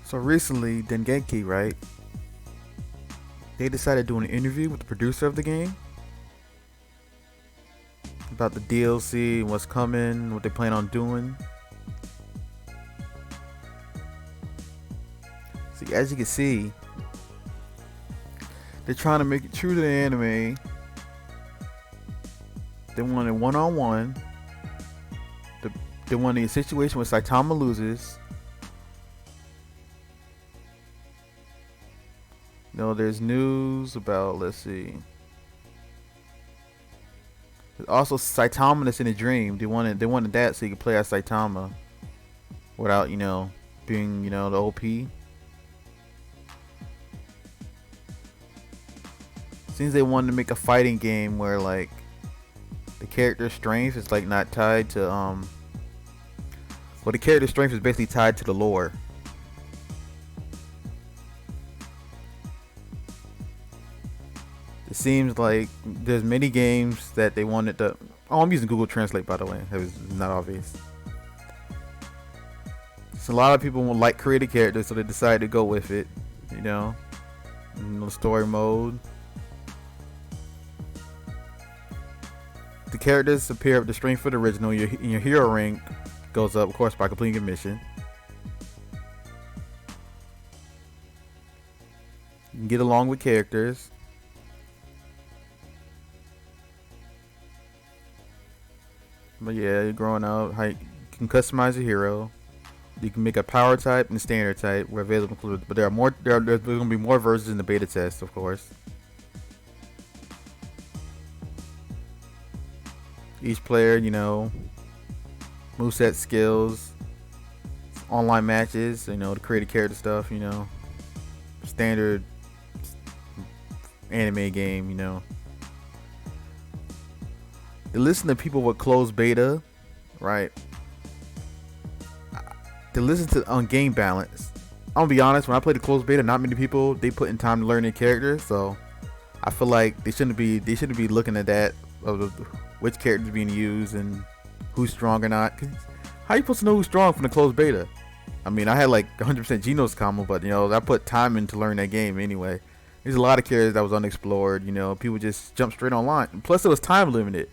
So recently, Dengeki, right? They decided to do an interview with the producer of the game about the DLC, what's coming, what they plan on doing. See, as you can see, they're trying to make it true to the anime. They want a one-on-one. They want a situation where Saitama loses. There's news about, let's see. There's also Saitama that's in a dream. They wanted that so you could play as Saitama without, being, the OP. Seems they wanted to make a fighting game where like the character's strength is like not tied to the character's strength is basically tied to the lore. It seems like there's many games that they wanted to. Oh, I'm using Google Translate, by the way. That was not obvious. So a lot of people will like create a character, so they decided to go with it. Story mode. The characters appear up the strength for the original. Your hero rank goes up, of course, by completing a mission. You can get along with characters. But yeah, you're growing up. You can customize your hero. You can make a power type and a standard type. We're available, but there are more. There's going to be more versions in the beta test, of course. Each player, moveset skills, online matches, to create a character stuff, standard anime game, They listen to people with closed beta, right? They listen to on game balance. I'm gonna be honest, when I played the closed beta, not many people they put in time to learn their character, so I feel like they shouldn't be looking at that of which character is being used and who's strong or not. Cause how you supposed to know who's strong from the closed beta? I mean, I had like 100% Genos combo, but I put time in to learn that game anyway. There's a lot of characters that was unexplored. People just jump straight online. And plus, it was time limited.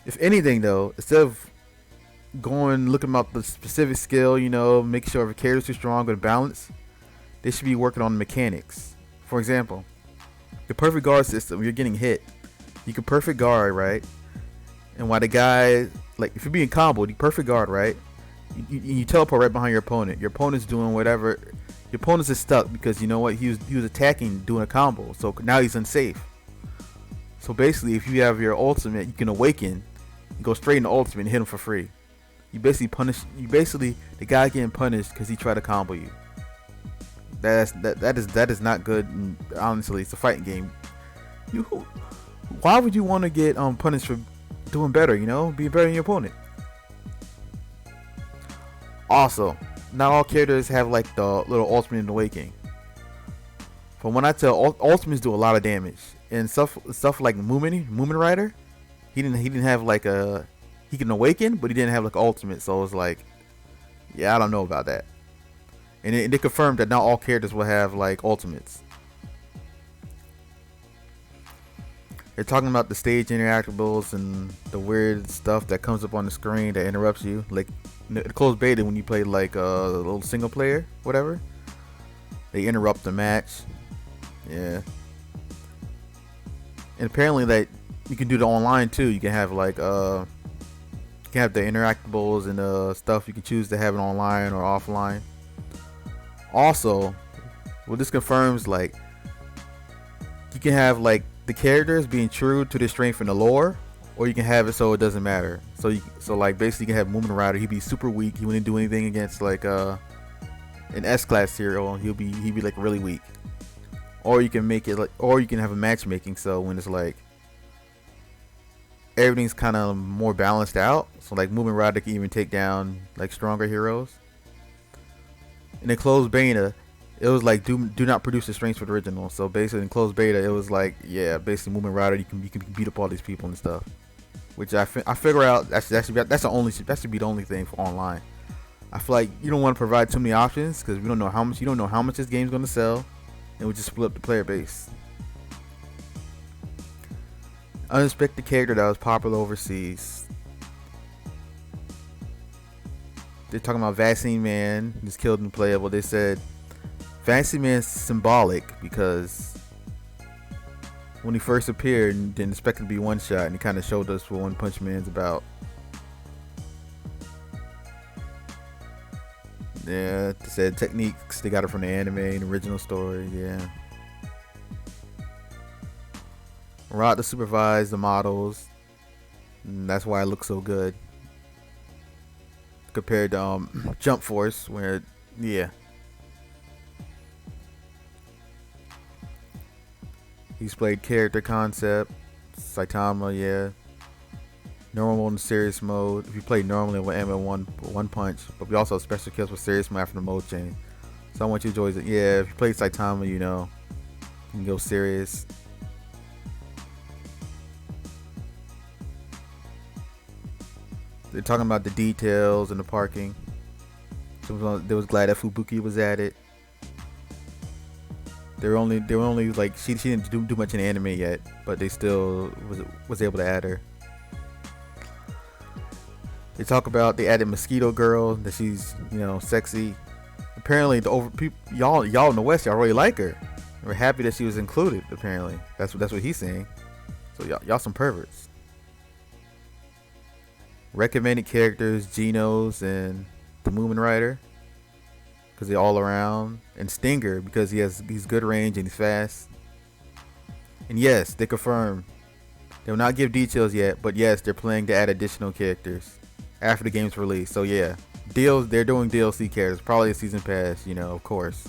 If anything, though, instead of looking up the specific skill, making sure if a character's too strong or balance, they should be working on the mechanics. For example, the perfect guard system. You're getting hit. You can perfect guard, right? And while the guy, like, if you're being comboed, you perfect guard, right? You teleport right behind your opponent. Your opponent's doing whatever. Your opponent's is stuck because you know what? He was attacking, doing a combo. So now he's unsafe. So basically, if you have your ultimate, you can awaken, go straight into ultimate and hit him for free. You basically the guy getting punished because he tried to combo you. That is not good. And honestly, it's a fighting game. Why would you want to get punished for doing better? Being better than your opponent. Also, not all characters have like the little ultimate in the awakening. From when I tell, ultimates do a lot of damage, and stuff like Moomin Rider, he didn't have like he can awaken, but he didn't have like ultimate. So it's like, yeah, I don't know about that. And they confirmed that not all characters will have like ultimates. They're talking about the stage interactables and the weird stuff that comes up on the screen that interrupts you. Like the closed beta when you play like a little single player, whatever. They interrupt the match. Yeah. And apparently that you can do the online too. You can have like you can have the interactables and stuff you can choose to have it online or offline. Also, what this confirms, like, you can have like the characters being true to their strength in the lore, or you can have it so it doesn't matter. So like basically you can have Moomin Rider, he'd be super weak, he wouldn't do anything against like an S-class hero, he'd be like really weak. Or you can make it like, or you can have a matchmaking, so when it's like everything's kind of more balanced out, so like Moomin Rider can even take down like stronger heroes. In the closed beta, it was like do not produce the strengths for the original. So basically in closed beta, it was like, yeah, basically Moomin Rider, you can beat up all these people and stuff. Which I figure out that should be the only thing for online. I feel like you don't want to provide too many options because we don't know how much. You don't know how much this game's gonna sell, and we just split up the player base. Unexpected character that was popular overseas. They're talking about Vaccine Man. He's killed and playable. They said Vaccine Man's symbolic because when he first appeared, didn't expect it to be one shot, and he kind of showed us what One Punch Man's about. Yeah, they said techniques, they got it from the anime and original story. Yeah. Rod to supervise the models, and that's why it looks so good compared to Jump Force, where yeah, he's played character concept, Saitama, yeah. Normal and serious mode. If you play normally with one punch, but we also have special kills with serious mode after the mode change. So I want you to enjoy it. Yeah, if you play Saitama, you know, you can go serious. They're talking about the details and the parking. So they was glad that Fubuki was at it. They were only like she didn't do much in anime yet, but they still was able to add her. They talk about they added Mosquito Girl, that she's, you know, sexy. Apparently y'all in the West, y'all really like her. We're happy that she was included. Apparently that's what he's saying. So y'all some perverts. Recommended characters: Genos and the Moomin Rider, because they're all around, and Stinger because he's good range and he's fast. And yes, they confirm they will not give details yet, but yes, they're planning to add additional characters after the game's release. So yeah, they're doing DLC characters, probably a season pass, you know, of course.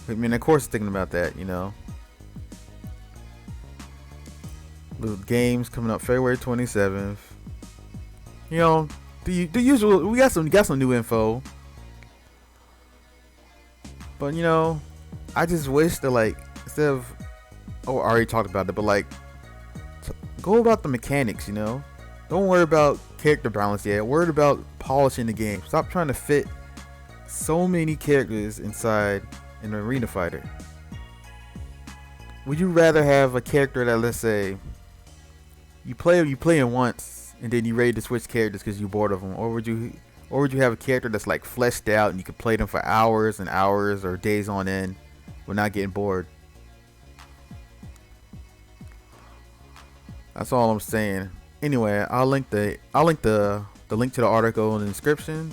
I mean, of course, thinking about that, you know. The games coming up February 27th. You know, the usual. We got some new info, but you know, I just wish that, like, instead of, I already talked about it, but like, go about the mechanics. You know, don't worry about character balance yet. Worry about polishing the game. Stop trying to fit so many characters inside an arena fighter. Would you rather have a character that, let's say, you play him once and then you ready to switch characters because you're bored of them, or would you have a character that's like fleshed out and you can play them for hours and hours or days on end without getting bored? That's all I'm saying. Anyway, I'll link the link to the article in the description.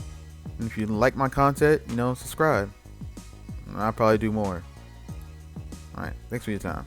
And if you like my content, you know, subscribe. I'll probably do more. All right, thanks for your time.